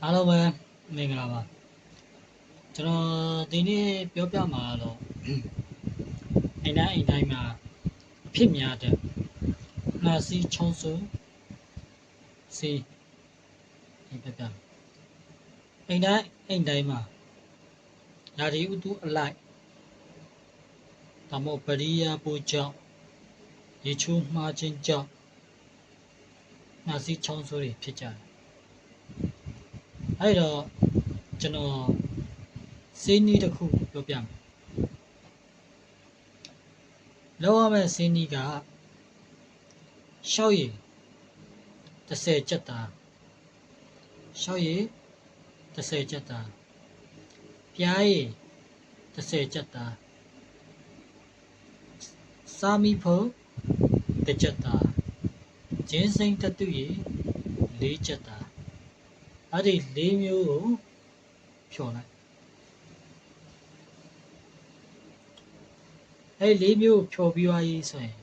အားလုံးပဲမင်္ဂလာပါကျွန်တော်ဒီနေ့ပြောပြမှာတော့အိမ်တိုင်းမှာအဖြစ်များတဲ့နှာစီးချုံဆူစီဒီပြပြအိမ်တိုင်းမှာရာသီဥတုအလိုက်ဒါမှမဟုတ်ပရိယာပိုးကြောင့်ရေချိုးမှားခြင်းကြောင့်နှာစီးချုံဆူတွေဖြစ်ကြတယ်အဲ့တော့ကျွန်တော်ဆေးနည်းတစ်ခုပြောပြမယ်လောက်ရမယ့်ဆေးနည်းကရှောက်ရည်10ကျပ်သားရှောက်ရည်10ကျပ်သားပြားရည်10ကျပ်သားစာမီဖို့1ကျပ်သားဂျင်းစိမ့်တတုရည်4ကျပ်သားအဲ့ဒီ4မျိုးကိုဖြော်လိုက်အဲ့ဒီ4မျိုးဖြော်ပြီးသွားရေးဆိုရင်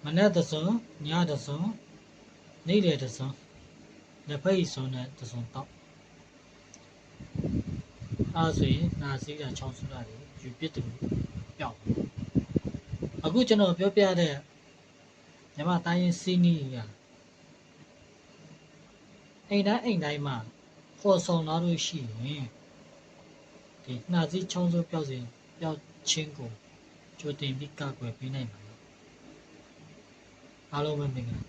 မနက်တစ်စုံညတစ်စုံနေ့လယ်တစ်စုံလက်ဖက်ရည်စုံနဲ့တစ်စုံတောက်အဲ့ဆိုရင်နာစီးတာချောင်းဆူတာတွေယူပစ်တယ်ပျောက်အခုကျွန်တော်ပြောပြတဲ့ညီမတိုင်းရင်စီးနီးရအိမ်တိုင်းမှာခေါ်ဆောင်လာလို့ရှိရင်ဒီနှာစီးချောင်းဆူပျောက်ခြင်းကိုကြိုတင်ပြီးကာကွယ်ပေးနိုင်ပါအားလုံးပဲမင်္ဂလာ